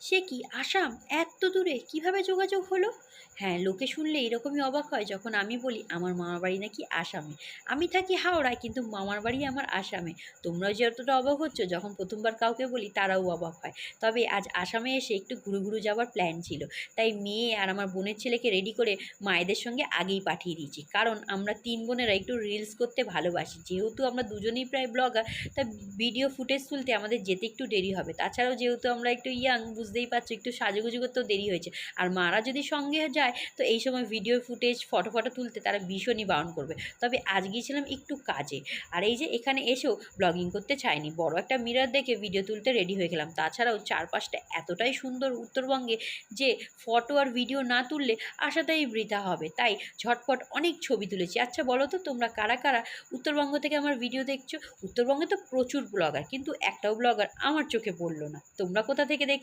সে কি আসাম? এত দূরে কিভাবে যোগাযোগ হলো? হ্যাঁ, লোকে শুনলে এরকমই অবাক হয় যখন আমি বলি আমার মামার বাড়ি নাকি আসামে। আমি থাকি হাওড়ায় কিন্তু মামার বাড়ি আমার আসামে। তোমরাও যতটা অবাক হচ্ছ যখন ১ম বার কাউকে বলি তারাও অবাক হয়। তবে আজ আসামে এসে একটু ঘুরু যাওয়ার প্ল্যান ছিল। তাই মেয়ে আর আমার বোনের ছেলেকে রেডি করে মায়েদের সঙ্গে আগেই পাঠিয়ে দিয়েছি। কারণ আমরা ৩ বোনেরা একটু রিলস করতে ভালোবাসি। যেহেতু আমরা দুজনেই প্রায় ব্লগার, তাই ভিডিও ফুটেজ তুলতে আমাদের যেতে একটু দেরি হবে। তাছাড়াও যেহেতু আমরা একটু ইয়াং, বুঝতেই পারছো, একটু সাজুগুজু করতেও দেরি হয়েছে। আর মারা যদি সঙ্গে যায় তো এই সময় ভিডিও ফুটেজ ফটো তুলতে তারা ভীষণই বারণ করবে। তবে আজ গিয়েছিলাম একটু কাজে। আর এই যে এখানে এসেও ব্লগিং করতে চাইনি, বড় একটা মিরর দেখে ভিডিও তুলতে রেডি হয়ে গেলাম। তাছাড়াও চারপাশটা এতটাই সুন্দর উত্তরবঙ্গে যে ফটো আর ভিডিও না তুললে আসাটাই বৃথা হবে। তাই ঝটপট অনেক ছবি তুলেছি। আচ্ছা বলো তো তোমরা কারা কারা উত্তরবঙ্গ থেকে আমার ভিডিও দেখছো? উত্তরবঙ্গে তো প্রচুর ব্লগার, কিন্তু একটাও ব্লগার আমার চোখে পড়লো না। তোমরা কোথা থেকে